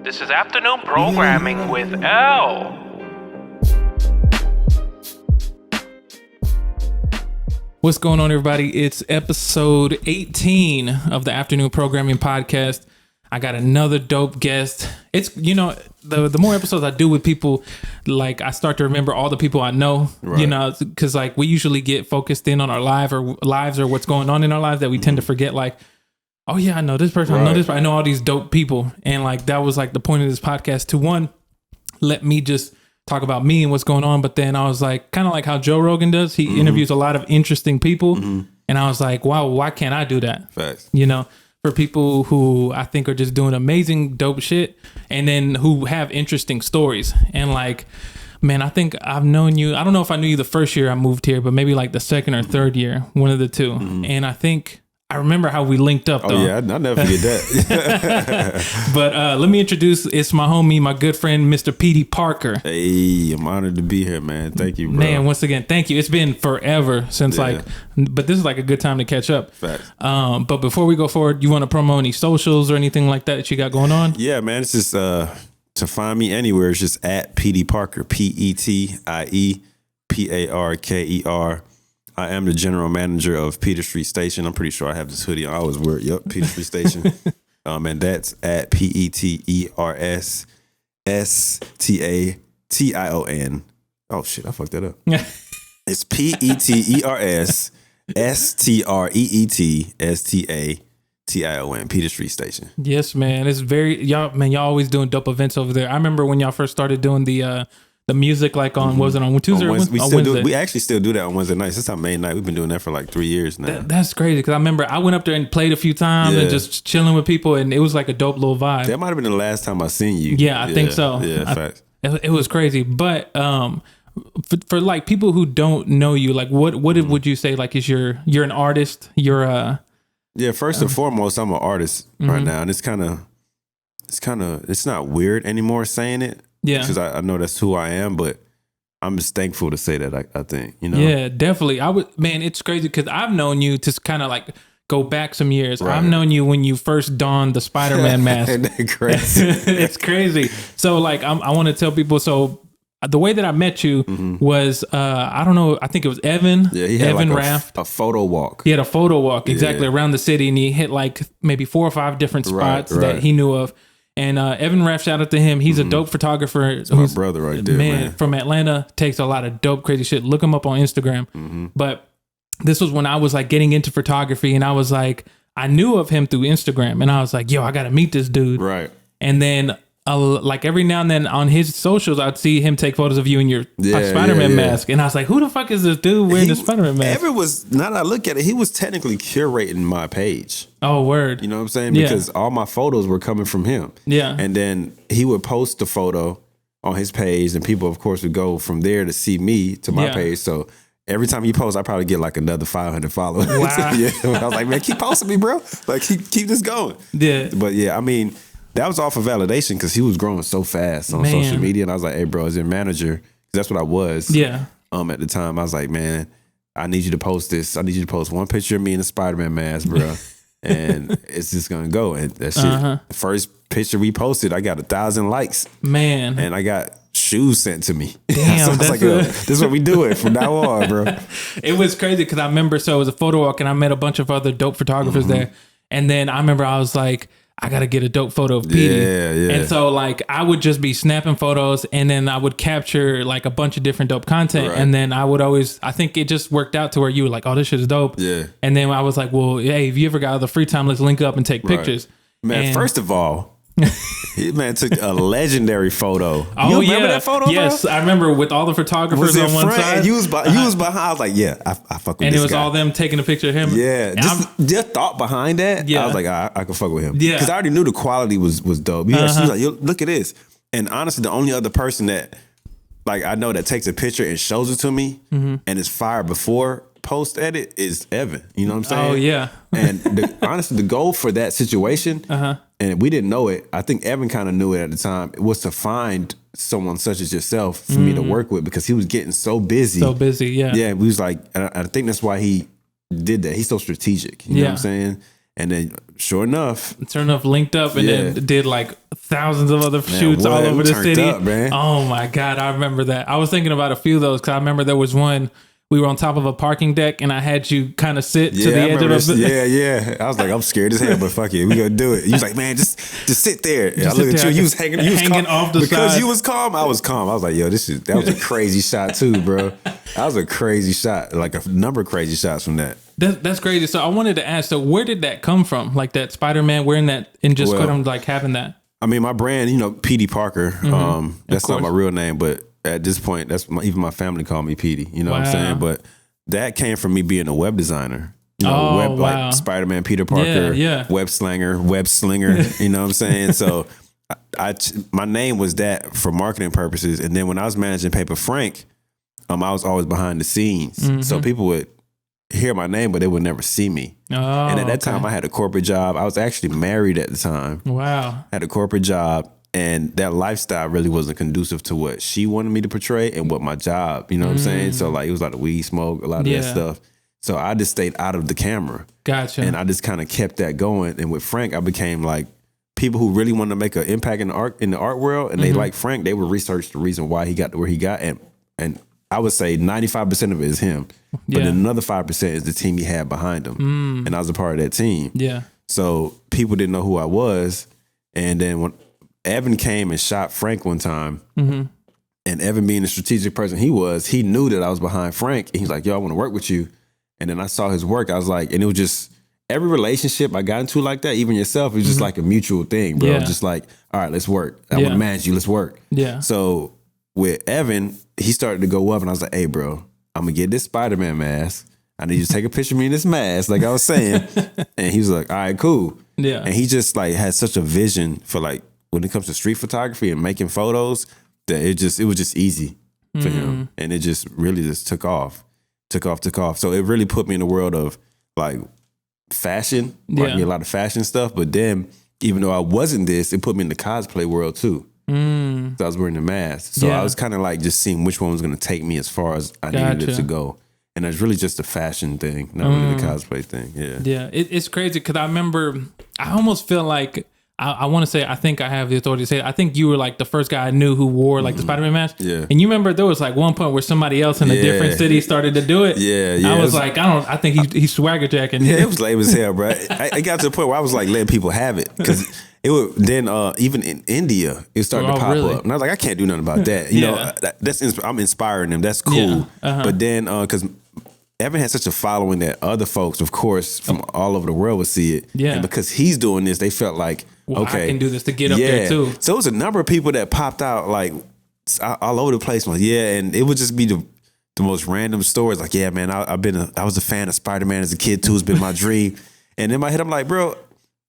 This is afternoon programming with L. What's going on, everybody? It's episode 18 of the Afternoon Programming Podcast. I got another dope guest. It's, you know, the more episodes I do with people, like, I start to remember all the people I know, right. You know, because, like, we usually get focused in on our lives or what's going on in our lives that we tend to forget, like, oh, yeah, I know this person. Right. I know this person. I know all these dope people. And, like, that was, like, the point of this podcast to, one, let me just talk about me and what's going on. But then I was like, kind of like how Joe Rogan does. He interviews a lot of interesting people. And I was like, wow, why can't I do that? Facts. You know, for people who I think are just doing amazing, dope shit. And then who have interesting stories. And, like, man, I think I've known you. I don't know if I knew you the first year I moved here, but maybe like the second or third year, one of the two. And I remember how we linked up, though. Oh, yeah, I'll never forget that. But let me introduce, it's my homie, my good friend, Mr. Petie Parker. Hey, I'm honored to be here, man. Thank you, bro. Man, once again, thank you. It's been forever since, but this is like a good time to catch up. Facts. But before we go forward, you want to promote any socials or anything like that you got going on? Yeah, man, it's just, to find me anywhere, it's just at Petie Parker, Petieparker. I am the general manager of Peter Street Station. I'm pretty sure I have this hoodie on. I always wear it. Yep, Peter Street Station. And that's at PETERSSTATION. Oh, shit, I fucked that up. It's PETERSSTREETSTATION, Peter Street Station. Yes, man. It's y'all always doing dope events over there. I remember when y'all first started doing the music, like on, was it on Tuesday or Wednesday? We actually still do that on Wednesday nights. It's our main night. We've been doing that for like 3 years now. That's crazy, because I remember I went up there and played a few times and just chilling with people, and it was like a dope little vibe. That might have been the last time I seen you. Yeah, I think so. Yeah, facts. It was crazy. But for like people who don't know you, like what would you say, like, is you're an artist? You're first and foremost, I'm an artist right now, and it's not weird anymore saying it. Yeah, because I know that's who I am, but I'm just thankful to say that. I think, you know. Yeah, definitely. Man, it's crazy because I've known you to kind of like go back some years. Right. I've known you when you first donned the Spider-Man mask. Crazy. It's crazy. So, like, I want to tell people. So, the way that I met you was, I don't know, I think it was Evan. Yeah, he had Evan like Raft. a photo walk. He had a photo walk exactly around the city, and he hit like maybe 4 or 5 different spots that he knew of. And Evan Raff, shout out to him. He's a dope photographer. That's my brother right there, man. From Atlanta, takes a lot of dope, crazy shit. Look him up on Instagram. But this was when I was like getting into photography, and I was like, I knew of him through Instagram, and I was like, yo, I got to meet this dude. Right. And then like every now and then on his socials, I'd see him take photos of you in your Spider-Man mask. And I was like, who the fuck is this dude wearing the Spider-Man mask? Evan was, now that I look at it, he was technically curating my page. Oh, word. You know what I'm saying? Because all my photos were coming from him. Yeah. And then he would post the photo on his page, and people, of course, would go from there to see me to my page. So every time he posts, I probably get like another 500 followers. Wow. I was like, man, keep posting me, bro. Like, keep this going. Yeah. But yeah, I mean, that was all for validation because he was growing so fast on social media. And I was like, hey, bro, as your manager, that's what I was. Yeah. At the time, I was like, man, I need you to post this. I need you to post one picture of me in a Spider-Man mask, bro. And it's just going to go. And that shit, the first picture we posted, I got 1,000 likes. Man. And I got shoes sent to me. Damn. So I was like, yo, this is what we do it from now on, bro. It was crazy because I remember, so it was a photo walk, and I met a bunch of other dope photographers there. And then I remember I was like, I got to get a dope photo of Petey. Yeah. And so, like, I would just be snapping photos, and then I would capture like a bunch of different dope content. Right. And then I would always, I think it just worked out to where you were like, oh, this shit is dope. Yeah. And then I was like, well, hey, if you ever got the free time, let's link up and take pictures. Man, first of all, he took a legendary photo. Oh, you remember that photo, yes, bro? I remember with all the photographers on one side. And you was behind. I was like, yeah, I fuck with this guy. And it was all them taking a picture of him. Yeah. Just thought behind that. Yeah. I was like, I can fuck with him. Yeah. Because I already knew the quality was dope. She was like, yo, look at this. And honestly, the only other person that, like, I know that takes a picture and shows it to me and it's fire before post edit is Evan. You know what I'm saying? Oh, yeah. And honestly, the goal for that situation, and we didn't know it, I think Evan kind of knew it at the time, was to find someone such as yourself for me to work with, because he was getting so busy. Yeah, we was like, and I think that's why he did that. He's so strategic. You know what I'm saying? And then sure enough, linked up and then did like thousands of other shoots all over the city. Up, man. Oh my God, I remember that. I was thinking about a few of those because I remember there was one. We were on top of a parking deck and I had you kind of sit to the edge of the... Yeah. I was like, I'm scared as hell, but fuck it. We gonna do it. He was like, man, just sit there. And I look at you. You was hanging off the side. Because you was calm, I was calm. I was like, yo, that was a crazy shot too, bro. That was a crazy shot. Like a number of crazy shots from that. That's crazy. So I wanted to ask, so where did that come from? Like that Spider-Man wearing that and just like having that? I mean, my brand, Petie Parker. That's not my real name, but at this point, even my family called me Petie. You know what I'm saying? But that came from me being a web designer. Like Spider-Man, Peter Parker, web slinger. You know what I'm saying? So my name was that for marketing purposes. And then when I was managing Paper Frank, I was always behind the scenes. So people would hear my name, but they would never see me. And at that time, I had a corporate job. I was actually married at the time. Wow. I had a corporate job. And that lifestyle really wasn't conducive to what she wanted me to portray and what my job, you know what I'm saying? So like, it was like the weed smoke, a lot of that stuff. So I just stayed out of the camera. Gotcha. And I just kind of kept that going. And with Frank, I became like, people who really wanted to make an impact in the art world, and they like Frank, they would research the reason why he got to where he got. And I would say 95% of it is him. But another 5% is the team he had behind him. And I was a part of that team. Yeah. So people didn't know who I was. And then when Evan came and shot Frank one time, and Evan being the strategic person he knew that I was behind Frank. And he's like, yo, I want to work with you. And then I saw his work. I was like, and it was just, every relationship I got into like that, even yourself, it's just like a mutual thing, bro. Just like, all right, let's work. I want to manage you. Let's work. Yeah. So with Evan, he started to go up and I was like, hey, bro, I'm going to get this Spider-Man mask. I need you to take a picture of me in this mask, like I was saying. And he was like, all right, cool. Yeah. And he just like had such a vision for like, when it comes to street photography and making photos, that it was just easy for him. And it just really just took off. So it really put me in the world of like fashion, like a lot of fashion stuff. But then even though I wasn't this, it put me in the cosplay world too. So I was wearing the mask. So I was kind of like just seeing which one was going to take me as far as I needed it to go. And it's really just a fashion thing, not really the cosplay thing. Yeah. Yeah. It's crazy because I remember, I almost feel like, I want to say, I think I have the authority to say it. I think you were like the first guy I knew who wore like the Spider-Man mask. Yeah. And you remember there was like one point where somebody else in a different city started to do it. Yeah. I was like, I think he's swagger jacking. Yeah, it was lame as hell, bro. I got to the point where I was like letting people have it because it would then even in India it started to pop up, and I was like, I can't do nothing about that. You know, I'm inspiring them. That's cool. Yeah. But then because Evan had such a following that other folks, of course, from all over the world would see it. Yeah. And because he's doing this, they felt like, okay, I can do this to get up there too. So it was a number of people that popped out like all over the place. Like, and it would just be the most random stories. Like, yeah, man, I was a fan of Spider-Man as a kid too. It's been my dream. And in my head, I'm like, bro,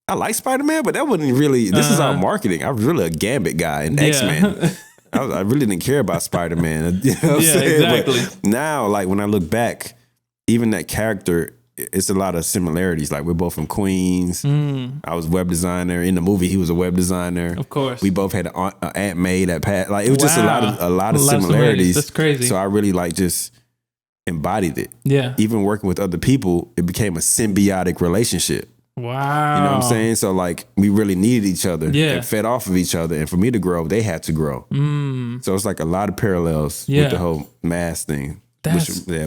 I like Spider-Man, but that wasn't really. This is our marketing. I was really a Gambit guy and X-Men. I really didn't care about Spider-Man. You know what I'm saying? Exactly. But now, like when I look back, even that character, it's a lot of similarities. Like we're both from Queens. I was a web designer. In the movie, he was a web designer. Of course. We both had an Aunt May that passed. Like it was just a lot of similarities. That's crazy. So I really like just embodied it. Yeah. Even working with other people, it became a symbiotic relationship. Wow. You know what I'm saying? So like we really needed each other and fed off of each other. And for me to grow, they had to grow. So it's like a lot of parallels with the whole mask thing.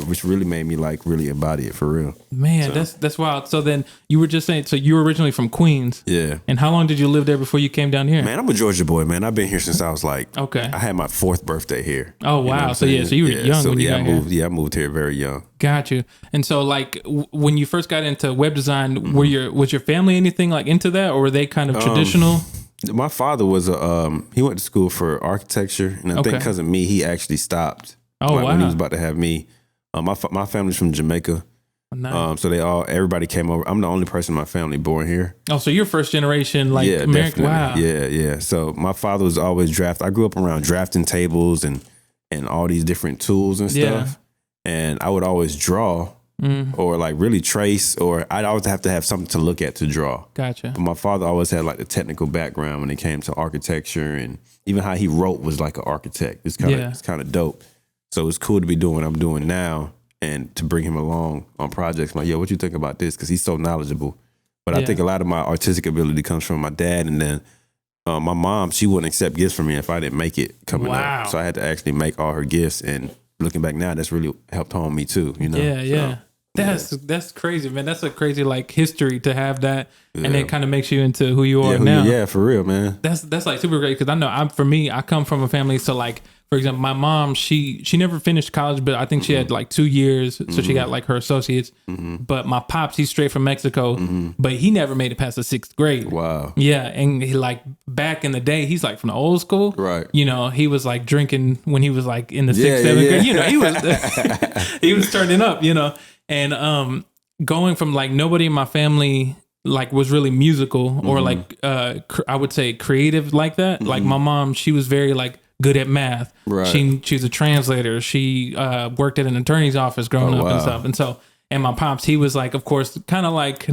Which really made me like really embody it for real. Man, that's wild. So then you were just saying, so you were originally from Queens. Yeah. And how long did you live there before you came down here? Man, I'm a Georgia boy, man. I've been here since I was like, I had my 4th birthday here. Oh, wow. You know so you were young when you got here. Yeah, I moved here very young. Got you. And so like when you first got into web design, was your family anything like into that, or were they kind of traditional? My father was he went to school for architecture, and I think because of me, he actually stopped. Oh, like, wow. When he was about to have me. My family's from Jamaica. Oh, nice. So everybody came over. I'm the only person in my family born here. Oh, so you're first generation, like American. Wow. Yeah. So my father was always drafting. I grew up around drafting tables and all these different tools and stuff. And I would always draw or like really trace, or I'd always have to have something to look at to draw. Gotcha. But my father always had like the technical background when it came to architecture, and even how he wrote was like an architect. It's kind of dope. So it's cool to be doing what I'm doing now and to bring him along on projects. I'm like, yo, what you think about this? Because he's so knowledgeable But I think a lot of my artistic ability comes from my dad, and then my mom, she wouldn't accept gifts from me if I didn't make it coming up. So I had to actually make all her gifts, and looking back now, that's really helped home me too, you know? Yeah. That's crazy, man. That's a crazy like history to have that, and it kind of makes you into who you are now. Yeah, for real, man. That's like super great because I know I come from a family. So like, for example, my mom, she never finished college, but I think she had like 2 years, so she got like her associates. But my pops, he's straight from Mexico, but he never made it past the 6th grade. Wow. Yeah, and he, like back in the day, he's like from the old school, right? You know, he was like drinking when he was like in the 6th, 7th grade. You know, he was he was turning up. You know. And going from like nobody in my family like was really musical or like I would say creative like that. Like my mom, she was very like good at math. Right. She's a translator. She worked at an attorney's office growing up and stuff. And so, and my pops, he was like, of course, kind of like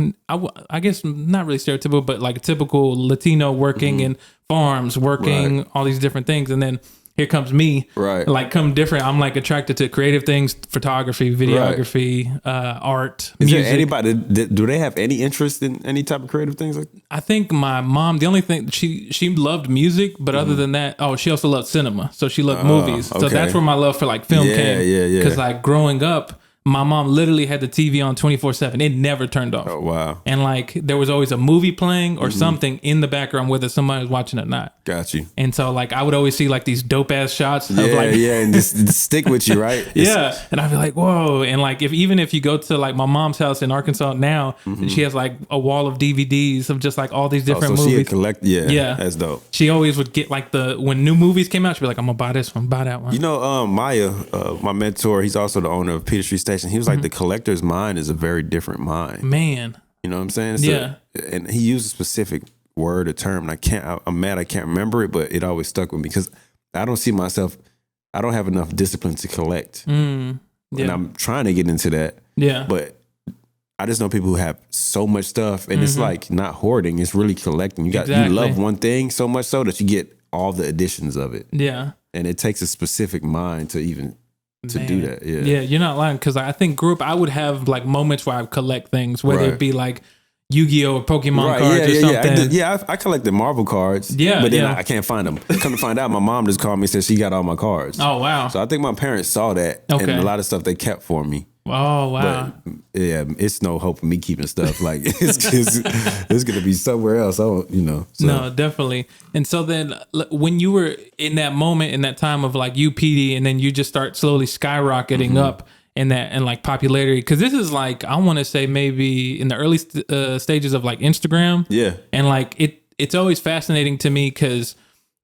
I guess not really stereotypical, but like a typical Latino working in farms, working all these different things, and then. Here comes me, right? Like, come different. I'm like attracted to creative things, photography, videography, art, music. Is there anybody? Do they have any interest in any type of creative things? Like, I think my mom. The only thing she loved music, but other than that, she also loved cinema. So she loved movies. So that's where my love for like film came. Yeah. Because like growing up. My mom literally had the TV on 24/7. It never turned off. Oh, wow. And like there was always a movie playing or something in the background, whether somebody was watching it or not. Got you. And so like I would always see like these dope ass shots of like and just stick with you, right? Yeah. And I'd be like, whoa. And like even if you go to like my mom's house in Arkansas now, she has like a wall of DVDs of just like all these different movies. She collect that's dope. She always would get like when new movies came out, she'd be like, I'm gonna buy this one, buy that one. You know, Maya, my mentor, he's also the owner of Petie Parker. He was like, the collector's mind is a very different mind. Man. You know what I'm saying? So, and he used a specific word or term, and I'm mad I can't remember it, but it always stuck with me because I don't see myself, I don't have enough discipline to collect. And I'm trying to get into that. Yeah. But I just know people who have so much stuff, and it's like not hoarding, it's really collecting. You love one thing so much so that you get all the additions of it. Yeah. And it takes a specific mind to even do that. Yeah, you're not lying, because I think I would have like moments where I collect things, whether it be like Yu-Gi-Oh or Pokemon cards or something. I collected Marvel cards. Yeah, but then I can't find them. Come to find out, my mom just called me and said she got all my cards. Oh wow! So I think my parents saw that, and a lot of stuff they kept for me. Oh wow! But yeah, it's no hope of me keeping stuff. Like it's gonna be somewhere else. So. No, definitely. And so then, when you were in that moment, in that time of like you, Petie, and then you just start slowly skyrocketing up in that and like popularity, because this is like I want to say maybe in the early stages of like Instagram. Yeah, and like it's always fascinating to me because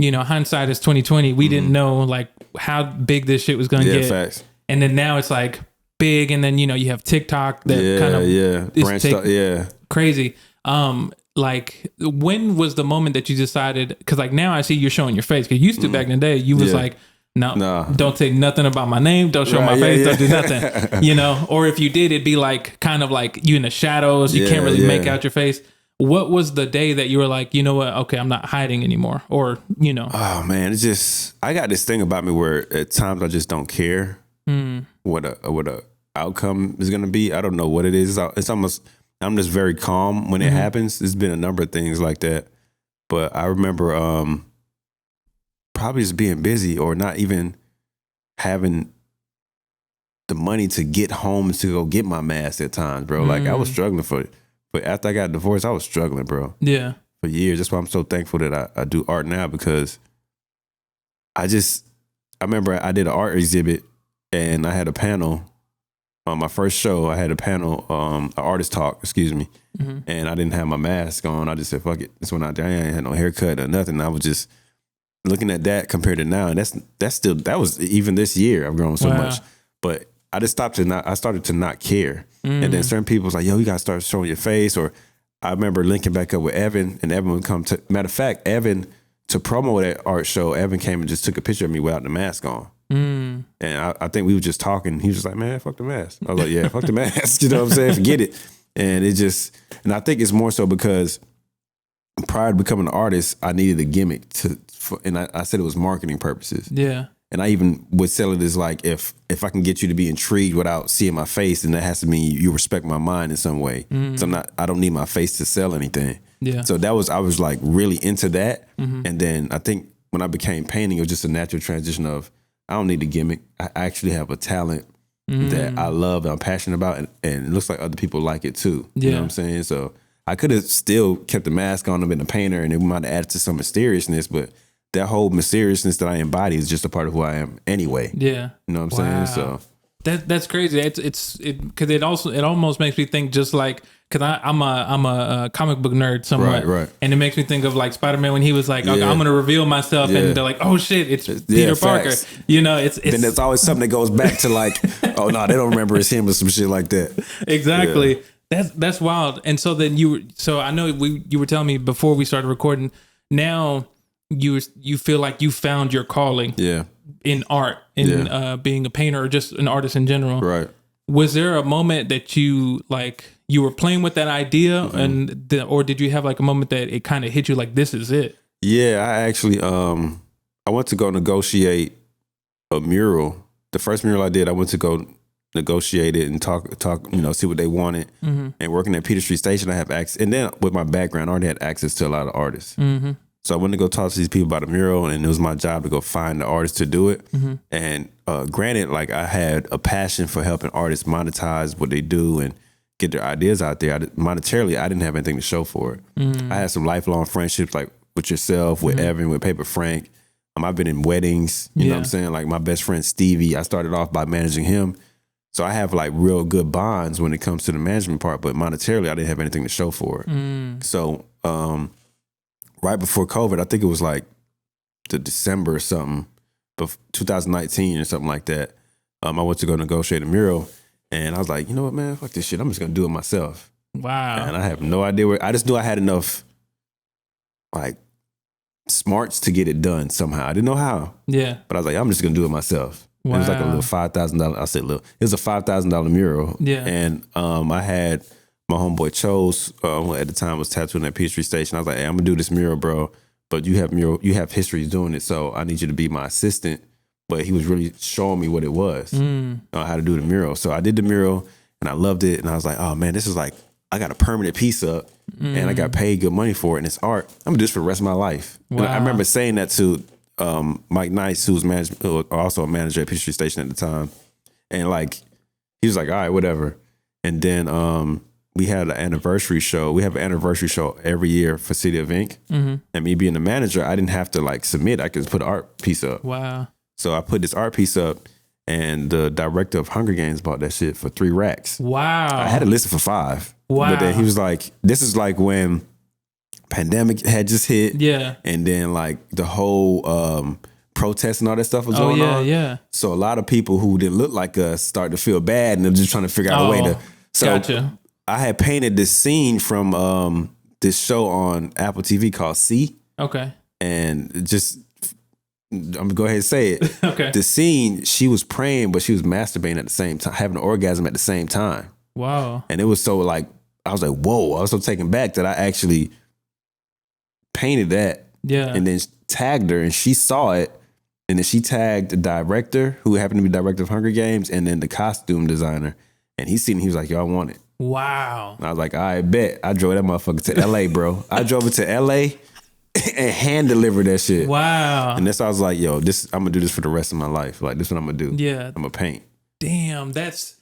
hindsight is 2020. We didn't know like how big this shit was gonna get. Facts. And then now it's like big, and then you have TikTok that kind of branched out, crazy. Like when was the moment that you decided? Because like now I see you're showing your face. Because used to back in the day, you was like, no, don't say nothing about my name, don't show my face, don't do nothing. Or if you did, it'd be like kind of like you in the shadows, you can't really make out your face. What was the day that you were like, you know what? Okay, I'm not hiding anymore, or Oh man, it's just I got this thing about me where at times I just don't care what a outcome is gonna be. I don't know what it is. It's almost I'm just very calm when it happens. There's been a number of things like that, but I remember probably just being busy or not even having the money to get home to go get my mask at times, bro. Like I was struggling for it. But after I got divorced, I was struggling, bro. Yeah. For years. That's why I'm so thankful that I do art now, because I remember I did an art exhibit and I had a panel on my first show. I had a panel, an artist talk, and I didn't have my mask on. I just said, fuck it. This went out there. I ain't had no haircut or nothing. I was just looking at that compared to now. And that was even this year. I've grown so much. But I just I started to not care. And then certain people was like, yo, you gotta start showing your face. Or I remember linking back up with Evan, and Evan would come to, matter of fact, Evan, to promo that art show, Evan came and just took a picture of me without the mask on. And I think we were just talking. He was just like, man, fuck the mask. I was like, yeah, fuck the mask. You know what I'm saying? Forget it. And and I think it's more so because prior to becoming an artist, I needed a gimmick and I said it was marketing purposes. Yeah. And I even would sell it as like, if I can get you to be intrigued without seeing my face, then that has to mean you respect my mind in some way. So I don't need my face to sell anything. Yeah. So I was like really into that. And then I think when I became painting, it was just a natural transition of, I don't need a gimmick. I actually have a talent that I love and I'm passionate about. And it looks like other people like it too. You know what I'm saying? So I could have still kept the mask on and been a painter, and it might have added to some mysteriousness, but that whole mysteriousness that I embody is just a part of who I am anyway. Yeah. You know what I'm saying? So that's crazy. It's because it almost makes me think just like, because I'm a comic book nerd somewhat, right. And it makes me think of like Spider-Man when he was like, okay, I'm gonna reveal myself, and they're like, oh shit, it's Peter Parker. You know, it's then there's always something that goes back to like, oh no, they don't remember it's him or some shit like that. Exactly. Yeah. That's wild. And so then so I know you were telling me before we started recording. Now you feel like you found your calling. Yeah. In art, in being a painter or just an artist in general. Right. Was there a moment that you were playing with that idea, or did you have like a moment that it kind of hit you like, this is it? Yeah, I actually I went to go negotiate a mural. The first mural I did, I went to go negotiate it and talk, see what they wanted. And working at Peter Street Station, I have access. And then with my background, I already had access to a lot of artists. So I went to go talk to these people about a mural, and it was my job to go find the artists to do it. And granted, like, I had a passion for helping artists monetize what they do and get their ideas out there. Monetarily, I didn't have anything to show for it. I had some lifelong friendships, like with yourself, with Evan, with Paper Frank. I've been in weddings, you know what I'm saying? Like my best friend Stevie, I started off by managing him. So I have like real good bonds when it comes to the management part, but monetarily, I didn't have anything to show for it. So right before COVID, I think it was like the December or something, but 2019 or something like that. I went to go negotiate a mural, and I was like, you know what, man, fuck this shit. I'm just gonna do it myself. Wow. And I have no idea where. I just knew I had enough like smarts to get it done somehow. I didn't know how. Yeah. But I was like, I'm just gonna do it myself. Wow. It was like a little $5,000. I said, look, it was a $5,000 mural. Yeah. And I had my homeboy Chose, who at the time was tattooing at Petie Street Station. I was like, hey, I'm gonna do this mural, bro. But you have history doing it, so I need you to be my assistant. But he was really showing me what it was, how to do the mural. So I did the mural, and I loved it. And I was like, oh man, this is like, I got a permanent piece up, and I got paid good money for it, and it's art. I'm gonna do this for the rest of my life. Wow. And I remember saying that to Mike Nice, who was also a manager at Petie Street Station at the time, and like he was like, all right, whatever. And then we had an anniversary show. We have an anniversary show every year for City of Ink. And me being the manager, I didn't have to like submit. I could just put an art piece up. Wow. So I put this art piece up, and the director of Hunger Games bought that shit for 3 racks. Wow. I had it listed for 5. Wow. But then he was like, this is like when pandemic had just hit. Yeah. And then like the whole protest and all that stuff was going on. Yeah. So a lot of people who didn't look like us started to feel bad, and they're just trying to figure out a way to. So gotcha. I had painted this scene from this show on Apple TV called C. Okay. And just, I'm gonna go ahead and say it. Okay. The scene, she was praying, but she was masturbating at the same time, having an orgasm at the same time. Wow. And it was so like, I was like, whoa. I was so taken back that I actually painted that. Yeah. And then tagged her, and she saw it. And then she tagged the director, who happened to be director of Hunger Games, and then the costume designer. And he seen it, he was like, yo, I want it. Wow. And I was like, I bet. I drove that motherfucker to LA, bro. I drove it to LA and hand delivered that shit. Wow. And that's why I was like, yo, I'm gonna do this for the rest of my life. Like, this is what I'm gonna do. Yeah. I'm gonna paint. Damn, that's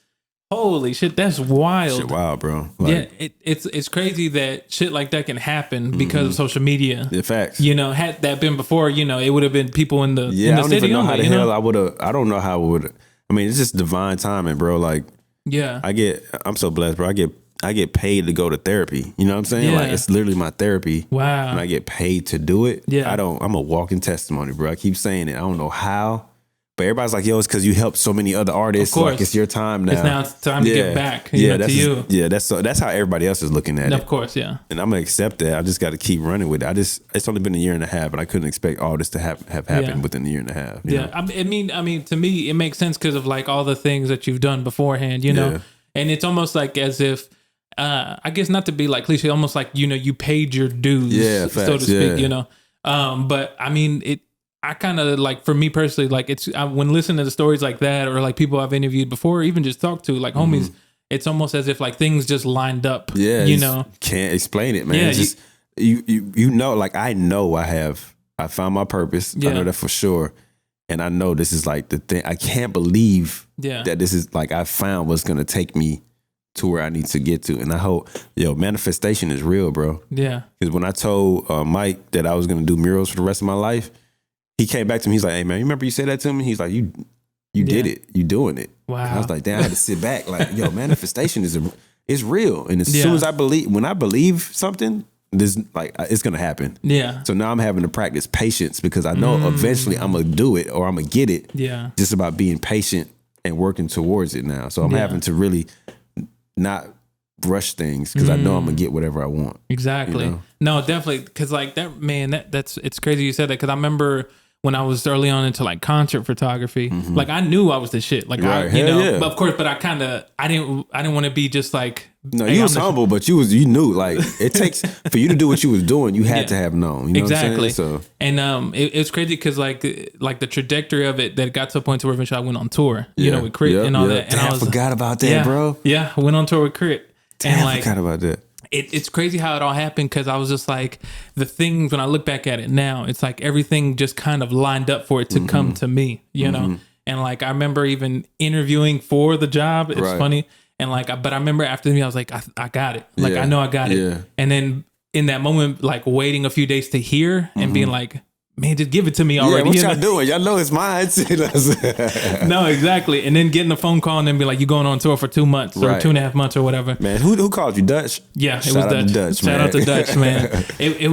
holy shit. That's wild. Shit wild, bro. Like, yeah, it's crazy that shit like that can happen because of social media. Yeah, facts. You know, had that been before, you know, it would have been people in the city. I don't even know how the hell I would have. I don't know how it would. I mean, it's just divine timing, bro. Like, yeah, I'm so blessed, bro. I get paid to go to therapy. You know what I'm saying? Yeah. Like, it's literally my therapy. Wow. And I get paid to do it. Yeah. I'm a walking testimony, bro. I keep saying it. I don't know how, but everybody's like, yo, it's because you helped so many other artists. Of course. Like, it's your time now. It's now time to get back to you. Yeah, that's how everybody else is looking at it. Of course, yeah. And I'm going to accept that. I just got to keep running with it. It's only been a year and a half, and I couldn't expect all this to have happened within a year and a half. Yeah. Know? I mean, to me, it makes sense because of like all the things that you've done beforehand, you know? Yeah. And it's almost like as if, I guess not to be like cliche, almost like, you know, you paid your dues, so to speak, you know? But I mean, I kind of like, for me personally, like when listening to the stories like that, or like people I've interviewed before, or even just talked to, like homies, it's almost as if like things just lined up. Yeah, you know, can't explain it, man. Yeah, just you know, like I know I found my purpose. I know that for sure, and I know this is like the thing. I can't believe that this is like I found what's gonna take me to where I need to get to. And I hope, manifestation is real, bro. Yeah. Because when I told Mike that I was going to do murals for the rest of my life, he came back to me. He's like, hey, man, you remember you said that to me? He's like, you did it. You doing it. Wow. And I was like, damn, I had to sit back. Like, manifestation is real. And as soon as when I believe something, this like it's going to happen. Yeah. So now I'm having to practice patience because I know eventually I'm going to do it or I'm going to get it. Yeah. Just about being patient and working towards it now. So I'm having to really not rush things because I know I'm gonna get whatever I want. Exactly. You know? No, definitely. Because like that, man, it's crazy you said that. Because I remember when I was early on into like concert photography, like I knew I was the shit. Like right. But of course, but I didn't want to be just like. No, you was humble, but you knew like it takes for you to do what you was doing. You had to have known. You know exactly. What I'm saying? So and it's crazy because like the trajectory of it that got to a point to where eventually I went on tour. You know, with Crit and all that. And I forgot about that, bro. Yeah, I went on tour with Crit. Damn, I forgot about that. It's crazy how it all happened because I was just like the things when I look back at it now, it's like everything just kind of lined up for it to come to me, you know? And like I remember even interviewing for the job. It's funny. And like, but I remember after me, I was like, I got it. Like, I know I got it. Yeah. And then in that moment, like waiting a few days to hear and being like, man, just give it to me already. Yeah, what y'all doing? Y'all know it's mine. No, exactly. And then getting a phone call and then be like, you going on tour for 2 months or 2.5 months or whatever. Man, who called you? Dutch? Yeah, it was Dutch. Shout out to Dutch, man. It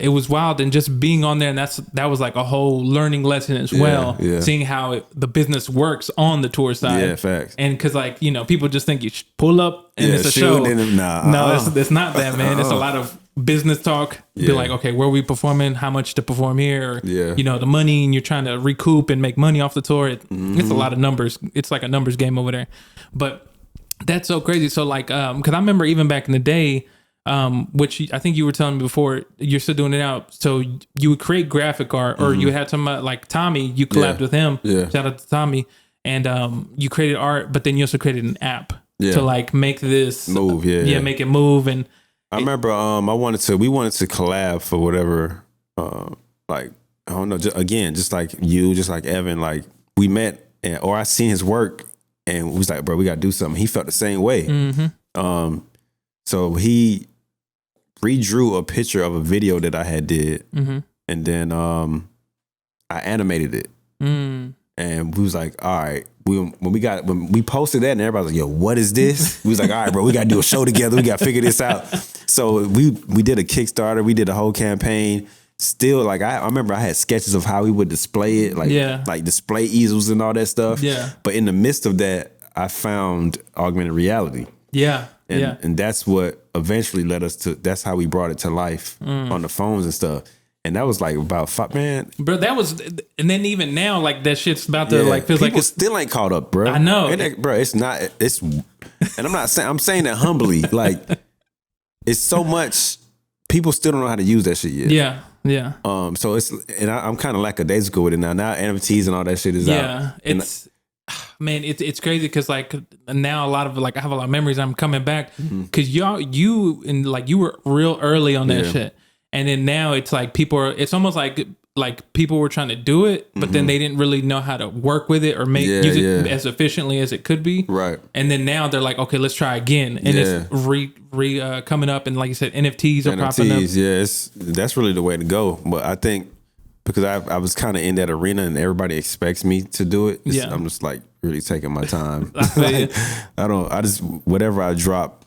was wild, and just being on there, and that was like a whole learning lesson as well. Yeah. Seeing how the business works on the tour side. Yeah, facts. And because like people just think you pull up and it's a show. No, it's not that, man. It's a lot of business talk. Be like, okay, where are we performing? How much to perform here? Or, the money, and you're trying to recoup and make money off the tour. It's a lot of numbers. It's like a numbers game over there. But that's so crazy. So like, because I remember even back in the day, which I think you were telling me before, you're still doing it now. So you would create graphic art, or you had some like Tommy. You collabed with him. Yeah. Shout out to Tommy. And you created art, but then you also created an app to like make this move. Make it move. And I remember we wanted to collab for whatever, like, I don't know, just like you, just like Evan, like we met or I seen his work and we was like, bro, we got to do something. He felt the same way. So he redrew a picture of a video that I had did and then I animated it. And we was like, all right, when we posted that and everybody was like, yo, what is this? We was like, all right, bro, we got to do a show together. We got to figure this out. So we did a Kickstarter. We did a whole campaign. Still, like, I remember I had sketches of how we would display it, like display easels and all that stuff. Yeah. But in the midst of that, I found augmented reality. Yeah. And that's what eventually led us to, that's how we brought it to life on the phones and stuff. And that was like about man. Bro, that was, and then even now, like that shit's about to like, feels like it's still ain't caught up, bro. I know. Bro, it's not, and I'm saying that humbly, like, it's so much, people still don't know how to use that shit yet. Yeah, yeah. So I'm kind of lackadaisical with it now. Now NFTs and all that shit is out. Yeah, man, it's crazy because like now a lot of like I have a lot of memories. I'm coming back because you were real early on that shit. And then now it's like it's almost like people were trying to do it, but then they didn't really know how to work with it or use it as efficiently as it could be. Right. And then now they're like, okay, let's try again. And it's coming up. And like you said, NFTs are popping up. Yeah, that's really the way to go. But I think because I was kind of in that arena and everybody expects me to do it. I'm just like really taking my time. Whatever I drop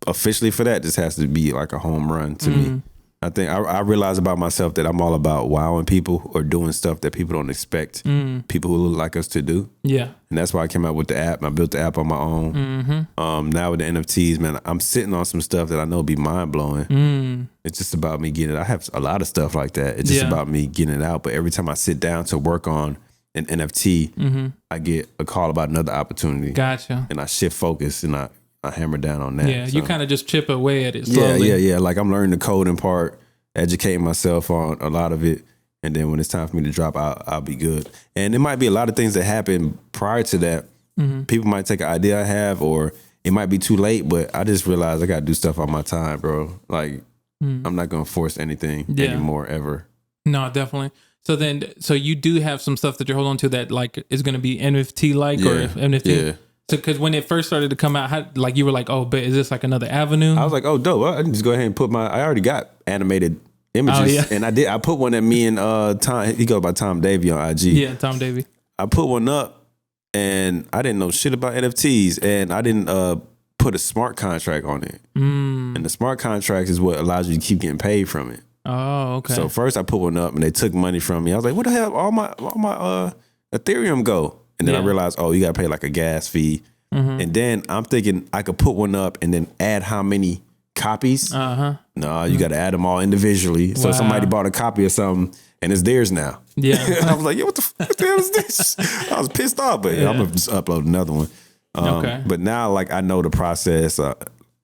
officially for that just has to be like a home run to me. I think I realize about myself that I'm all about wowing people or doing stuff that people don't expect people who look like us to do. Yeah. And that's why I came out with the app. I built the app on my own. Now with the NFTs, man, I'm sitting on some stuff that I know be mind blowing. It's just about me getting it. I have a lot of stuff like that. It's just about me getting it out. But every time I sit down to work on an NFT, I get a call about another opportunity. Gotcha. And I shift focus and I hammer down on that. Yeah, so you kind of just chip away at it slowly. Yeah. Like I'm learning the coding part, educating myself on a lot of it, And then when it's time for me to drop, I'll be good. And there might be a lot of things that happen prior to that. People might take an idea I have, or it might be too late, but I just realized I got to do stuff on my time, bro. Like, I'm not going to force anything anymore, ever. No, definitely. So you do have some stuff that you're holding on to that like is going to be NFT-like or NFT? Yeah. So, because when it first started to come out, like you were like, oh, but is this like another avenue? I was like, oh, dope. I can just go ahead and I already got animated images. And I put one that me and Tom, he goes by Tom Davey on IG. Yeah, Tom Davey. I put one up and I didn't know shit about NFTs, and I didn't put a smart contract on it. And the smart contract is what allows you to keep getting paid from it. Oh, okay. So first I put one up and they took money from me. I was like, what the hell? All my Ethereum go? And then I realized, oh, you got to pay like a gas fee. And then I'm thinking I could put one up and then add how many copies. No, you got to add them all individually. So somebody bought a copy of something and it's theirs now. Yeah. I was like, what the hell is this? I was pissed off, but I'm going to just upload another one. But now, like, I know the process. A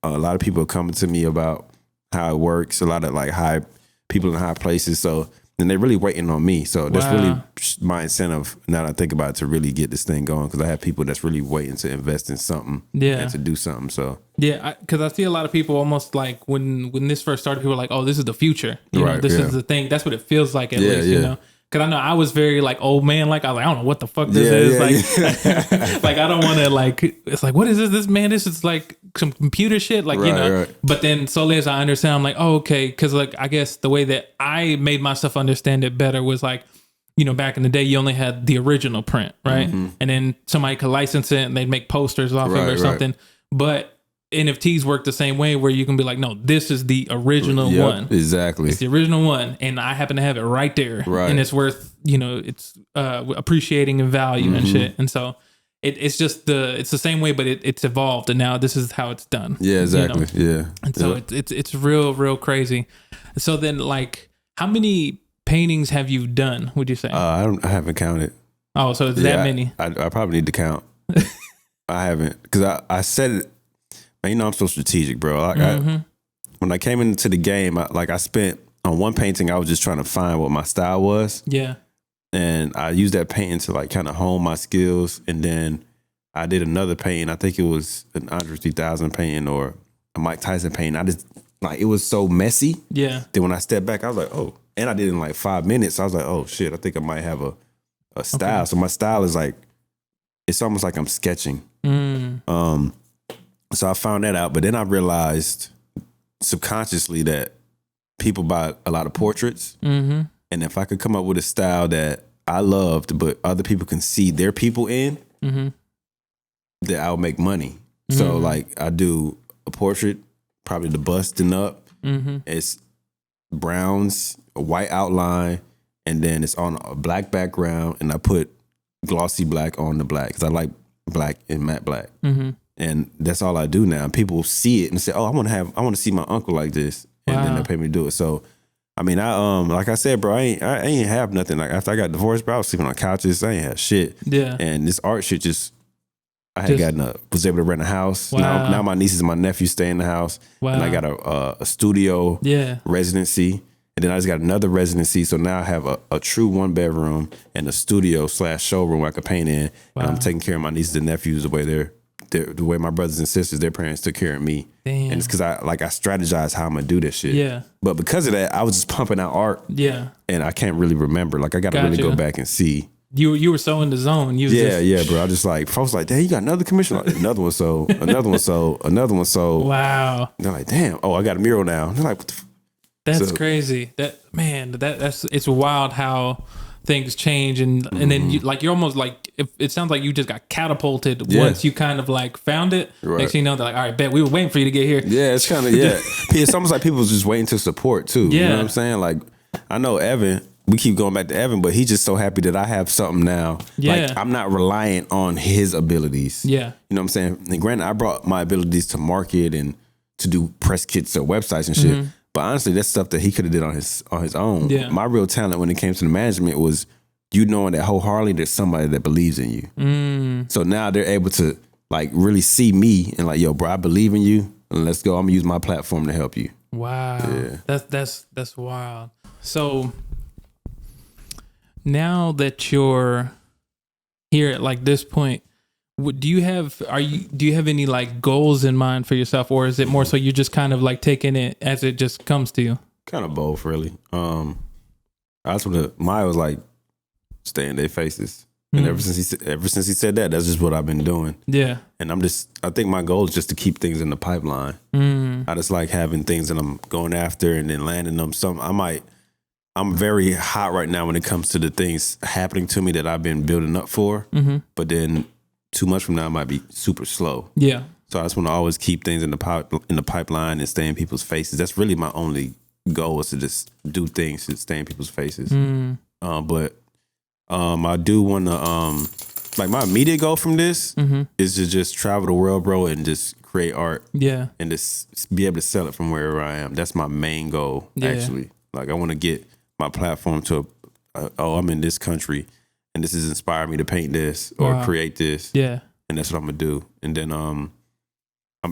lot of people are coming to me about how it works. A lot of like people in high places. So and they're really waiting on me. So that's really my incentive now that I think about it, to really get this thing going, because I have people that's really waiting to invest in something and to do something. So because I see a lot of people almost like when this first started, people were like, oh, this is the future. You know, this is the thing. That's what it feels like at least, you know. Because I know I was very like old man, like I was like, I don't know what the fuck this is. Like, like I don't want to like. It's like, what is this? This man, this is like some computer shit, like you know. But then slowly as I understand, I'm like, oh, okay. Because like I guess the way that I made myself understand it better was like, you know, back in the day, you only had the original print, right? And then somebody could license it and they'd make posters off of it or something. But NFTs work the same way, where you can be like, no, this is the original one. Exactly. It's the original one. And I happen to have it right there. Right. And it's worth, you know, it's appreciating in value and shit. And so it's just it's the same way, but it's evolved. And now this is how it's done. Yeah, exactly. You know? Yeah. And so it's real crazy. So then like, how many paintings have you done, would you say? I haven't counted. Oh, so it's that many? I probably need to count. I haven't. Because I said it. Man, you know, I'm so strategic, bro. Like when I came into the game, I spent on one painting, I was just trying to find what my style was. Yeah. And I used that painting to like kind of hone my skills. And then I did another painting. I think it was an Andre 3000 painting or a Mike Tyson painting. I just, like, it was so messy. Yeah. Then when I stepped back, I was like, oh. And I did it in like 5 minutes. I was like, oh shit, I think I might have a style. Okay. So my style is like, it's almost like I'm sketching. So I found that out, but then I realized subconsciously that people buy a lot of portraits. And if I could come up with a style that I loved, but other people can see their people in, that I'll make money. So like I do a portrait, probably the busting up. It's browns, a white outline, and then it's on a black background, and I put glossy black on the black because I like black and matte black. And that's all I do now. People see it and say, "Oh, I want to see my uncle like this," and then they pay me to do it. So, I mean, I like I said, bro, I ain't have nothing. Like after I got divorced, bro, I was sleeping on couches. I ain't have shit. Yeah. And this art shit was able to rent a house. Wow. Now my nieces and my nephews stay in the house. Wow. And I got a studio residency. And then I just got another residency. So now I have a true 1-bedroom and a studio / showroom where I can paint in. Wow. And I'm taking care of my nieces and nephews the way my brothers and sisters, their parents took care of me. Damn. And it's because I strategize how I'm gonna do this shit. Yeah. But because of that, I was just pumping out art. Yeah. And I can't really remember. Like I gotta really go back and see. You were so in the zone. Bro. I just like folks like, damn, you got another commission. Another one sold. Another one sold. Another one sold. Wow. And they're like, damn. Oh, I got a mural now. And they're like, what the That's crazy. That's it's wild how things change and then you're almost like it sounds like you just got catapulted once you kind of like found it. Right. Next thing you know, they're like, all right, bet we were waiting for you to get here. Yeah, it's kind of it's almost like people was just waiting to support too. Yeah. You know what I'm saying? Like I know Evan, we keep going back to Evan, but he's just so happy that I have something now. Yeah. Like I'm not reliant on his abilities. Yeah. You know what I'm saying? And granted, I brought my abilities to market and to do press kits or websites and shit. But honestly, that's stuff that he could have did on his own. Yeah. My real talent when it came to the management was you knowing that wholeheartedly there's somebody that believes in you. So now they're able to like really see me and like, yo, bro, I believe in you. And let's go. I'm gonna use my platform to help you. Wow. Yeah. That's wild. So Now that you're here at like this point, do you have any like goals in mind for yourself, or is it more so you're just kind of like taking it as it just comes to you? Kind of both, really. I just want to. Maya was like, stay in their faces, and ever since he said that, that's just what I've been doing. Yeah. And I think my goal is just to keep things in the pipeline. I just like having things that I'm going after and then landing them. I'm very hot right now when it comes to the things happening to me that I've been building up for. But then too much from now might be super slow. Yeah. So I just want to always keep things in the pipeline and stay in people's faces. That's really my only goal, is to just do things to stay in people's faces. But I do want to, like, my immediate goal from this is to just travel the world, bro, and just create art. Yeah. And just be able to sell it from wherever I am. That's my main goal, actually. Like, I want to get my platform to, I'm in this country and this has inspired me to paint this or create this. Yeah. And that's what I'm going to do. And then I'm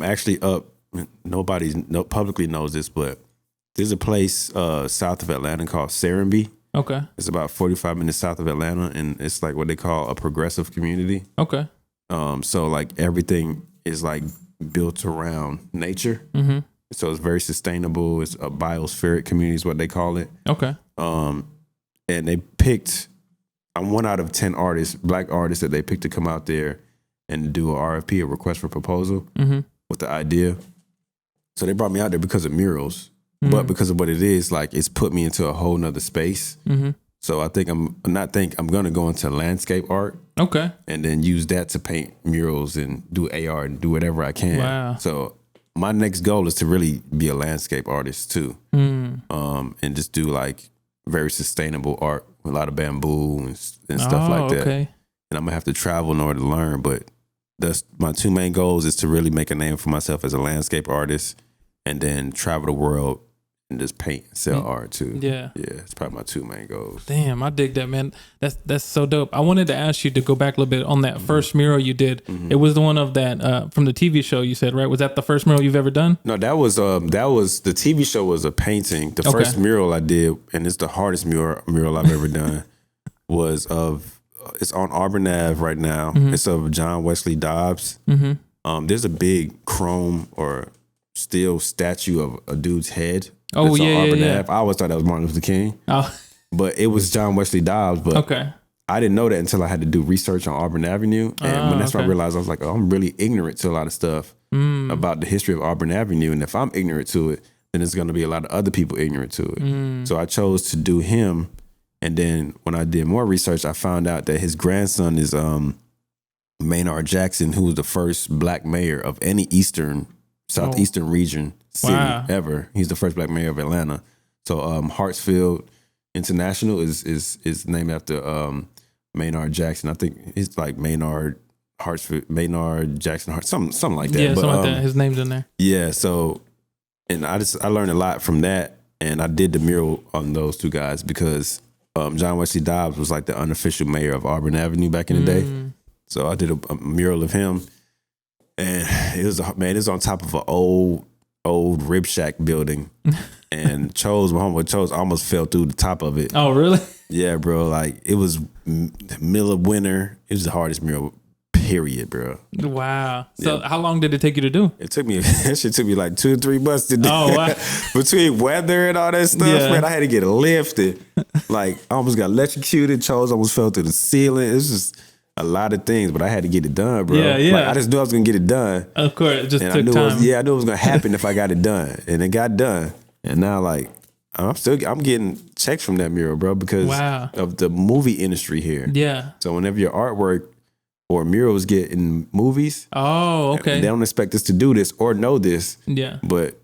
actually up, nobody publicly knows this, but there's a place south of Atlanta called Serenbe. Okay. It's about 45 minutes south of Atlanta, and it's like what they call a progressive community. Okay. So like everything is like built around nature. So it's very sustainable. It's a biospheric community is what they call it. Okay. And they picked, I'm one out of 10 artists, black artists, that they picked to come out there and do a RFP, a request for proposal, with the idea. So they brought me out there because of murals, but because of what it is, like, it's put me into a whole nother space. So I think I'm going to go into landscape art. Okay. And then use that to paint murals and do AR and do whatever I can. Wow. So my next goal is to really be a landscape artist too. And just do like very sustainable art with a lot of bamboo and stuff like that. Okay. And I'm gonna have to travel in order to learn, but that's my two main goals, is to really make a name for myself as a landscape artist and then travel the world and just paint and sell art too. Yeah. Yeah. It's probably my two main goals. Damn, I dig that, man. That's so dope. I wanted to ask you to go back a little bit on that first mural you did. It was the one of that from the TV show you said, right? Was that the first mural you've ever done? No, that was the TV show was a painting. The first mural I did, and it's the hardest mural I've ever done, was it's on Auburn Ave right now. It's of John Wesley Dobbs. There's a big chrome or steel statue of a dude's head. Oh, yeah, yeah. I always thought that was Martin Luther King. Oh. But it was John Wesley Dobbs. But I didn't know that until I had to do research on Auburn Avenue. And when that's when I realized, I was like, oh, I'm really ignorant to a lot of stuff about the history of Auburn Avenue. And if I'm ignorant to it, then there's going to be a lot of other people ignorant to it. So I chose to do him. And then when I did more research, I found out that his grandson is Maynard Jackson, who was the first black mayor of any southeastern region city ever. He's the first black mayor of Atlanta. So Hartsfield International is named after Maynard Jackson. I think it's like Maynard Jackson, something like that. Yeah, something like that. His name's in there. Yeah. So, and I learned a lot from that, and I did the mural on those two guys because John Wesley Dobbs was like the unofficial mayor of Auburn Avenue back in the day. So I did a mural of him. And it was on top of an old rib shack building, and my homeboy Chose almost fell through the top of it. Oh, really? Yeah, bro. Like, it was middle of winter. It was the hardest mural, period, bro. Wow. So how long did it take you to do? That shit took me like 2 or 3 months to do. Oh, wow. Between weather and all that stuff, man, I had to get it lifted. Like, I almost got electrocuted. Chose almost fell through the ceiling. It's just a lot of things, but I had to get it done, bro. Yeah, yeah. Like, I just knew I was gonna get it done. Of course, it just took time. I knew it was gonna happen if I got it done, and it got done. And now, like, I'm getting checks from that mural, bro, because of the movie industry here. Yeah. So whenever your artwork or murals get in movies, they don't expect us to do this or know this. Yeah. But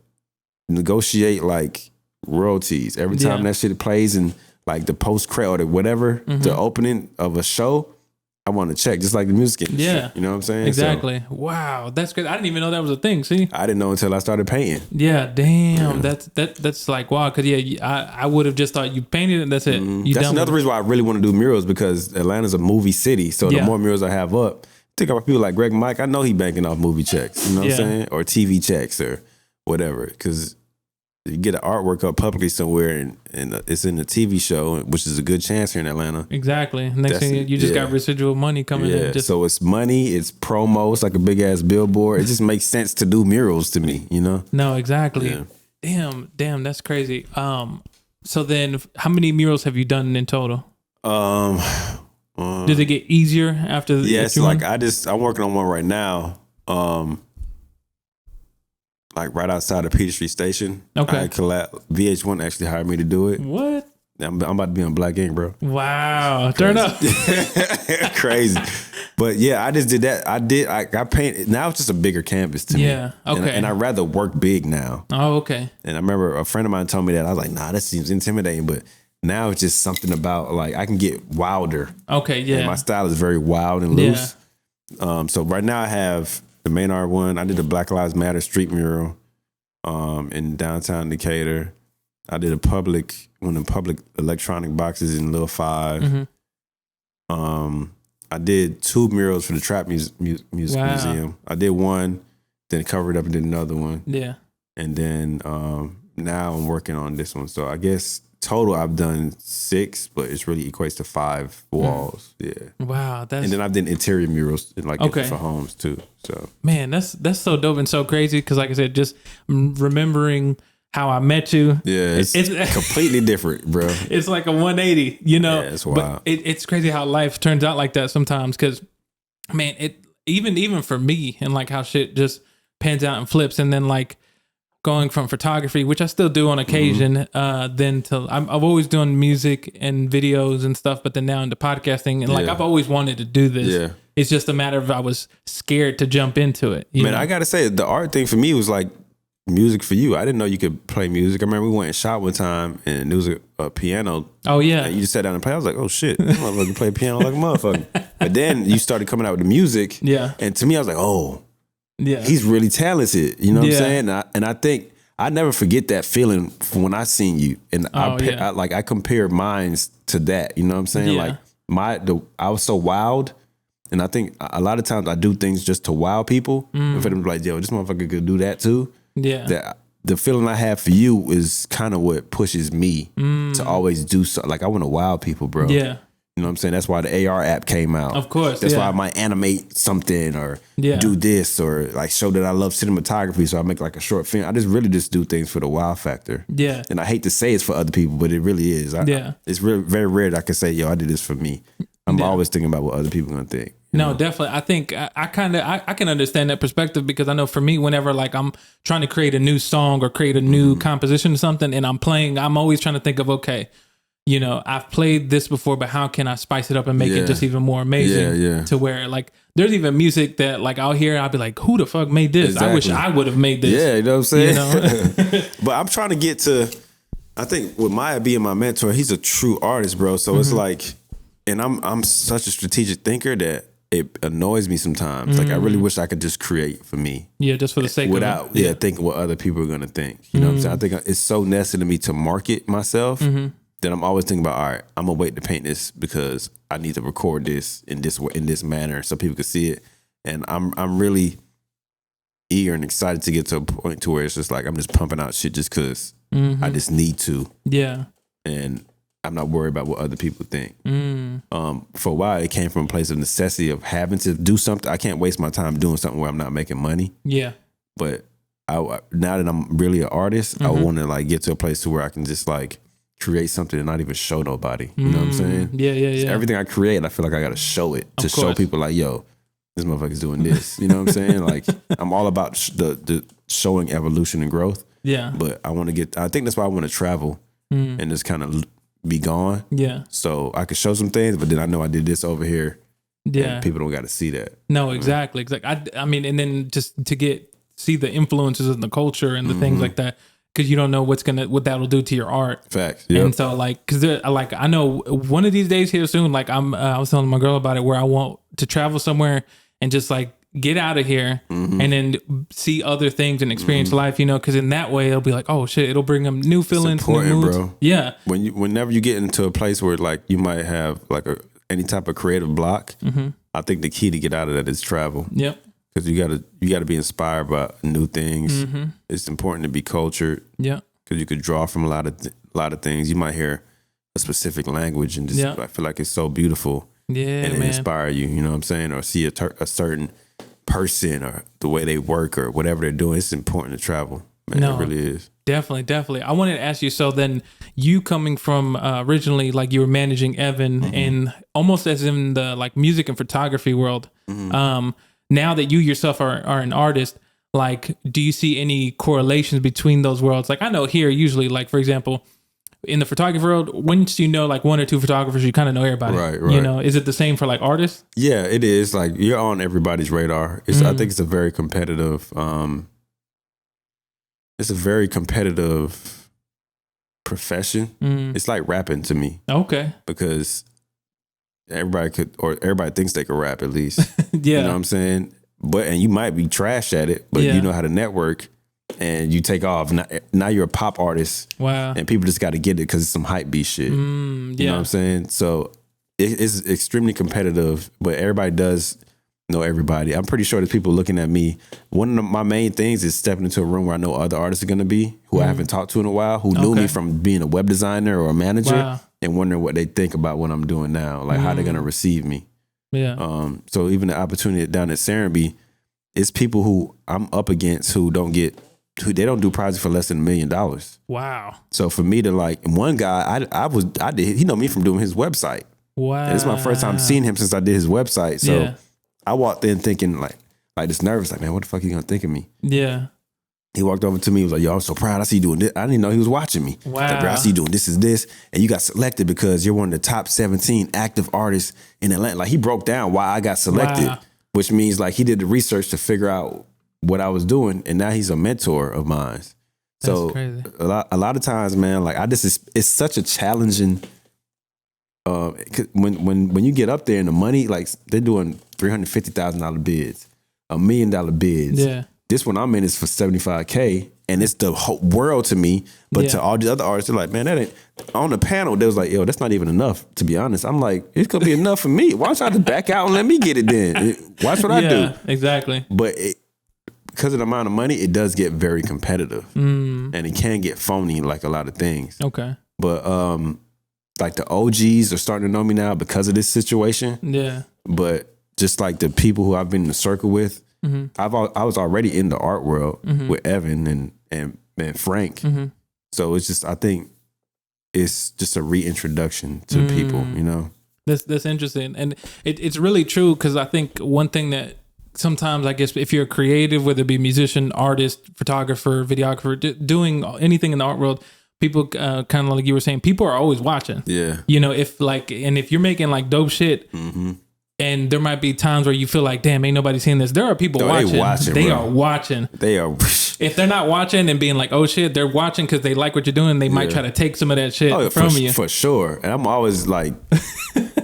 negotiate like royalties every time that shit plays in like the post credit or whatever, the opening of a show. I want to check, just like the music industry. Yeah. You know what I'm saying? Exactly. So, wow. That's good. I didn't even know that was a thing. See? I didn't know until I started painting. Yeah. Damn. That's like, wow. Cause I would have just thought you painted it. That's it. That's another reason why I really want to do murals, because Atlanta's a movie city. So the more murals I have up, think about people like Greg Mike. I know he banking off movie checks, you know what I'm saying? Or TV checks or whatever. Cause you get an artwork up publicly somewhere and it's in a TV show, which is a good chance here in Atlanta. Exactly. Next thing you just got residual money coming in. So it's money, it's promo, it's like a big ass billboard. It just makes sense to do murals to me, you know? No, exactly. Yeah. Damn, that's crazy. So then how many murals have you done in total? Did it get easier after the it's like I'm working on one right now. Like right outside of Petie Street Station. Okay. VH1 actually hired me to do it. What? I'm about to be on Black Ink, bro. Wow. Turn up. Crazy. But yeah, I just did that. I painted. Now it's just a bigger canvas to me. Yeah. Okay. And I'd rather work big now. Oh, okay. And I remember a friend of mine told me that. I was like, nah, that seems intimidating. But now it's just something about like I can get wilder. Okay. Yeah. And my style is very wild and loose. So right now I have the main art one. I did the Black Lives Matter street mural in downtown Decatur. I did one of the public electronic boxes in Lil 5. I did 2 murals for the Trap Music Museum. I did one, then covered up and did another one. Yeah. And then now I'm working on this one. So I guess total I've done 6, but it really equates to 5 walls. Yeah. Wow. And then I've done interior murals for homes too. So man, that's so dope and so crazy because like I said, just remembering how I met you. Yeah, it's completely different, bro. It's like a 180, you know. Yeah, it's wild. But it's crazy how life turns out like that sometimes. Because man, it even for me and like how shit just pans out and flips, and then like going from photography, which I still do on occasion, then to I've always done music and videos and stuff, but then now into podcasting, and like I've always wanted to do this. Yeah. It's just a matter of I was scared to jump into it. You know? I gotta say the art thing for me was like music for you. I didn't know you could play music. I remember we went and shot one time and there was a piano. Oh yeah. And you just sat down and played. I was like, oh shit, this motherfucker play piano like a motherfucker. But then you started coming out with the music. Yeah. And to me, I was like, oh, yeah, he's really talented. You know what I'm saying? And I think I never forget that feeling from when I seen you. And I compare mines to that. You know what I'm saying? Yeah. Like I was so wild. And I think a lot of times I do things just to wow people. And for them to be like, yo, this motherfucker could do that too. Yeah. That the feeling I have for you is kind of what pushes me to always do so. Like I want to wow people, bro. Yeah. You know what I'm saying? That's why the AR app came out. Of course. That's why I might animate something or do this or like show that I love cinematography. So I make like a short film. I really do things for the wow factor. Yeah. And I hate to say it's for other people, but it really is. It's very rare that I can say, yo, I did this for me. I'm always thinking about what other people are going to think. No, definitely. I think I can understand that perspective because I know for me, whenever like I'm trying to create a new song or create a new composition or something and I'm playing, I'm always trying to think of, okay, you know, I've played this before, but how can I spice it up and make it just even more amazing to where like there's even music that like I'll hear, I'll be like, who the fuck made this? Exactly. I wish I would have made this. Yeah, you know what I'm saying? You know? But I'm trying to get to, I think with Maya being my mentor, he's a true artist, bro. So it's like, and I'm such a strategic thinker that it annoys me sometimes. Like I really wish I could just create for me. Yeah, just for the sake without, of it. thinking what other people are gonna think. You know what I'm saying? I think it's so necessary to me to market myself that I'm always thinking about, all right, I'm gonna wait to paint this because I need to record this in this manner so people can see it. And I'm really eager and excited to get to a point to where it's just like I'm just pumping out shit just because I just need to. Yeah. And I'm not worried about what other people think. For a while, it came from a place of necessity of having to do something. I can't waste my time doing something where I'm not making money. Yeah. But now that I'm really an artist, I want to like get to a place to where I can just like create something and not even show nobody. You know what I'm saying? Yeah. So everything I create, I feel like I got to show it to show people like, yo, this motherfucker's doing this. You know what I'm saying? Like I'm all about the showing evolution and growth. Yeah. But I think that's why I want to travel and just kind of be gone. Yeah. So I could show some things, but then I know I did this over here. Yeah. And people don't got to see that. No, exactly. Exactly. I mean, and then just to see the influences in the culture and the things like that, because you don't know what that'll do to your art. Facts. Yep. And so like, because like I know one of these days here soon, like I was telling my girl about it, where I want to travel somewhere and just like get out of here and then see other things and experience life, you know, because in that way it'll be like, oh shit, it'll bring them new feelings, new moods. Bro. Yeah. Whenever you get into a place where like you might have like any type of creative block, I think the key to get out of that is travel. Yep. Because you gotta be inspired by new things. It's important to be cultured. Yeah. because you could draw from a lot of things. You might hear a specific language and just I feel like it's so beautiful. Yeah, and it inspire you. You know what I'm saying? Or see a certain person or the way they work or whatever they're doing. It's important to travel. Man, it really is. Definitely. I wanted to ask you, so then you coming from originally like you were managing Evan and almost as in the like music and photography world. Now that you yourself are an artist, like do you see any correlations between those worlds? Like I know here usually, like for example, in the photography world, once you know like one or two photographers, you kind of know everybody. Right. You know, is it the same for like artists? Yeah, it is. Like you're on everybody's radar. I think it's a very competitive profession. It's like rapping to me. Okay. Because everybody thinks they could rap at least. Yeah. You know what I'm saying? And you might be trash at it, but you know how to network and you take off. Now you're a pop artist. Wow. And people just got to get it because it's some hype beat shit. You know what I'm saying? So it's extremely competitive, but everybody does know everybody. I'm pretty sure there's people looking at me. One of my main things is stepping into a room where I know other artists are going to be, who I haven't talked to in a while, who knew me from being a web designer or a manager, and wondering what they think about what I'm doing now, like how they're going to receive me. Yeah. So even the opportunity down at Serenbe, it's people who I'm up against who don't do projects for less than $1 million. Wow. So for me to like, one guy, he know me from doing his website. Wow. And it's my first time seeing him since I did his website. So I walked in thinking like just nervous, like, man, what the fuck are you gonna think of me? Yeah. He walked over to me, he was like, yo, I'm so proud I see you doing this. I didn't know he was watching me. Wow. Like, bro, I see you doing this is this. And you got selected because you're one of the top 17 active artists in Atlanta. Like he broke down why I got selected, which means like he did the research to figure out what I was doing. And now he's a mentor of mine. So crazy. a lot of times, man, like it's such a challenging, when you get up there and the money, like they're doing $350,000 bids, $1 million bids. Yeah. This one I'm in is for $75K, and it's the whole world to me. But to all the other artists, they're like, man, that ain't on the panel. They was like, yo, that's not even enough. To be honest, I'm like, it's gonna be enough for me. Why don't y'all just back out and let me get it then? Watch what I do. Exactly. But because of the amount of money, it does get very competitive, and it can get phony like a lot of things. Okay. But like the OGs are starting to know me now because of this situation. Yeah. But just like the people who I've been in the circle with, I was already in the art world with Evan and Frank. So it's just, I think it's just a reintroduction to people, you know? That's interesting. And it's really true, because I think one thing that sometimes, I guess, if you're a creative, whether it be musician, artist, photographer, videographer, doing anything in the art world, people kind of like you were saying, people are always watching. Yeah. You know, if you're making like dope shit, and there might be times where you feel like, damn, ain't nobody seeing this. There are people watching. They are watching. They are. If they're not watching and being like, oh shit, they're watching because they like what you're doing, they might try to take some of that shit from you. For sure. And I'm always like,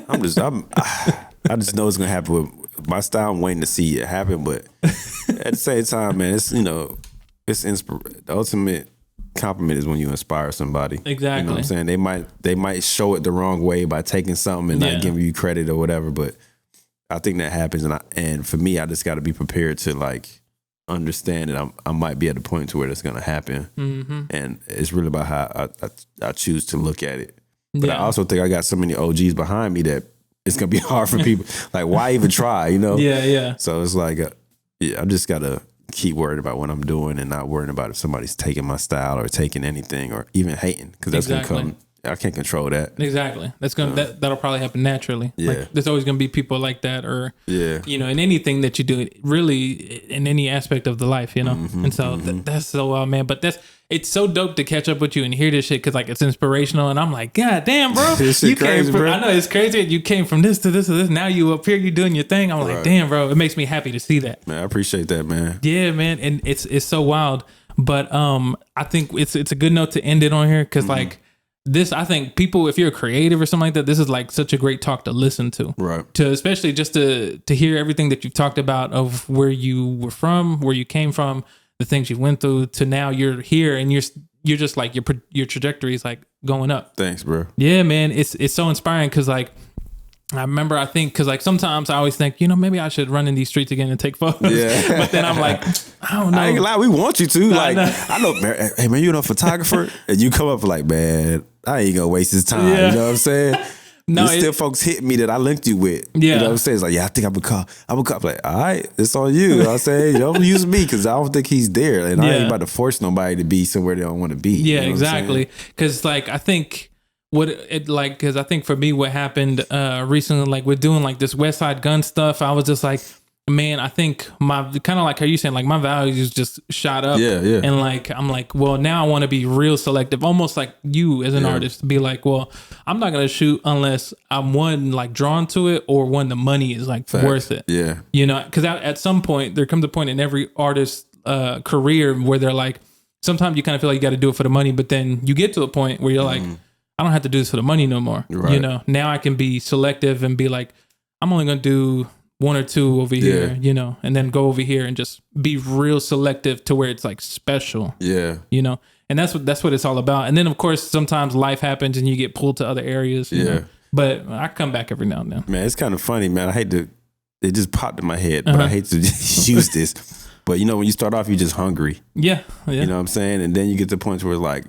I just know it's gonna happen with my style. I'm waiting to see it happen, but at the same time, man, it's, you know, it's the ultimate compliment is when you inspire somebody. Exactly. You know what I'm saying? They might show it the wrong way by taking something and not giving you credit or whatever, but I think that happens, and for me, I just got to be prepared to like understand that I might be at a point to where that's going to happen, and it's really about how I choose to look at it. But I also think I got so many OGs behind me that it's going to be hard for people. Like, why even try? You know? Yeah. So it's like, I just got to keep worried about what I'm doing and not worrying about if somebody's taking my style or taking anything or even hating, because that's going to come. I can't control that. Exactly. That's gonna that'll probably happen naturally. Yeah. Like, there's always gonna be people like that, or you know, in anything that you do, really in any aspect of the life, you know. And so that's so wild, man. But it's so dope to catch up with you and hear this shit, because like it's inspirational, and I'm like, God damn, bro, you came from, bro. I know it's crazy. You came from this to this to this. Now you up here, you doing your thing. I'm like, damn, bro, it makes me happy to see that. Man, I appreciate that, man. Yeah, man, and it's so wild. But I think it's a good note to end it on here, because like. This, I think people, if you're a creative or something like that, this is like such a great talk to listen to. Right. To especially just to hear everything that you've talked about, of where you were from, where you came from, the things you went through, to now you're here and you're just like your trajectory is like going up. Thanks, bro. Yeah, man. It's so inspiring, because like I remember, I think, because like sometimes I always think, maybe I should run in these streets again and take photos. Yeah. But then I'm like, I don't know. I ain't gonna lie, we want you to. Like, I know, man, hey man, you a photographer? And you come up like, man, I ain't gonna waste his time. Yeah. You know what I'm saying? No, there's still folks hitting me that I linked you with. Yeah. You know what I'm saying? It's like, yeah, I think I'm a cop. Like, all right, it's on you. You know what I'm saying? Don't use me because I don't think he's there. And I ain't about to force nobody to be somewhere they don't want to be. Yeah, you know exactly. Because like, I think because I think for me, what happened recently, like with doing like this West Side Gun stuff, I was just like, man, I think my kind of like how you saying, like my values just shot up. Yeah. And like, I'm like, well, now I want to be real selective, almost like you as an artist, to be like, well, I'm not going to shoot unless I'm one, like drawn to it, or one, the money is like worth it. Yeah. Because at some point, there comes a point in every artist's career where they're like, sometimes you kind of feel like you got to do it for the money, but then you get to a point where you're like, I don't have to do this for the money no more. Right. Now I can be selective and be like, I'm only going to do one or two over here, and then go over here and just be real selective to where it's like special. Yeah. And that's what it's all about. And then of course, sometimes life happens and you get pulled to other areas. You know? But I come back every now and then. Man, it's kind of funny, man. It just popped in my head, but I hate to use this. But when you start off, you're just hungry. Yeah. You know what I'm saying? And then you get to the point where it's like,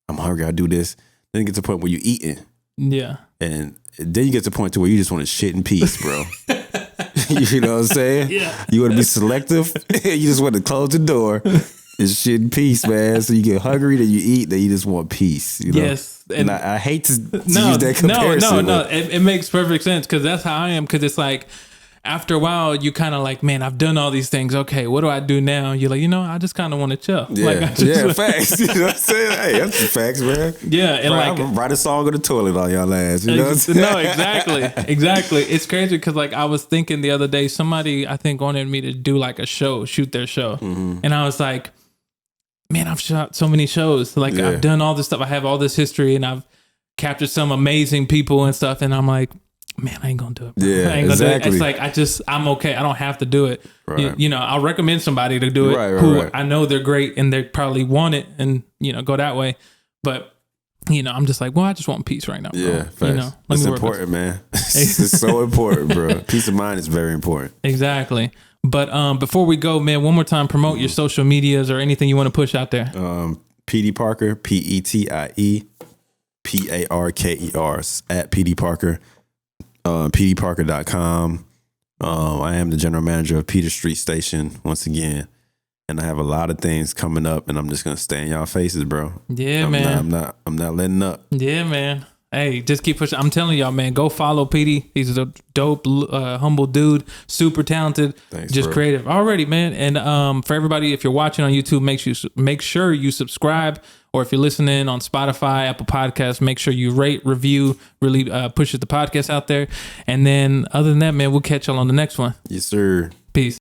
I'm hungry, I do this. Then you get to the point where you're eating. Yeah. And then you get to the point to where you just want to shit in peace, bro. You know what I'm saying? Yeah. You want to be selective. You just want to close the door and shit in peace, man. So you get hungry, then you eat, then you just want peace. Yes. And I hate to use that comparison. No. It makes perfect sense because that's how I am. Because it's like, after a while, you kind of like, man, I've done all these things. Okay, what do I do now? You're like, I just kind of want to chill. Yeah, facts. You know what I'm saying? Hey, that's the facts, man. Yeah, and I'm write a song on the toilet on y'all ass. You know what I'm saying? No, exactly. It's crazy because like I was thinking the other day, somebody I think wanted me to do like a show, shoot their show, and I was like, man, I've shot so many shows. Like I've done all this stuff. I have all this history, and I've captured some amazing people and stuff. And I'm like, man, I ain't gonna do it. Bro. Yeah, I ain't gonna exactly. do it. It's like I'm okay. I don't have to do it. Right. I'll recommend somebody to do it who I know they're great and they probably want it and go that way. But I'm just like, well, I just want peace right now. Bro. Yeah, facts. It's important, man. It's so important, bro. Peace of mind is very important. Exactly. But before we go, man, one more time, promote your social medias or anything you want to push out there. Petie Parker, PETIE PARKER at Petie Parker. PetieParker.com. I am the general manager of Peter Street Station once again, and I have a lot of things coming up, and I'm just gonna stay in y'all faces, bro. Yeah, man. I'm not letting up. Yeah, man. Hey, just keep pushing. I'm telling y'all, man, go follow Petie. He's a dope, humble dude, super talented, Thanks, just bro. creative. Already, man. And for everybody, if you're watching on YouTube, make sure you subscribe. Or if you're listening on Spotify, Apple Podcasts, make sure you rate, review, really pushes the podcast out there. And then other than that, man, we'll catch y'all on the next one. Yes, sir. Peace.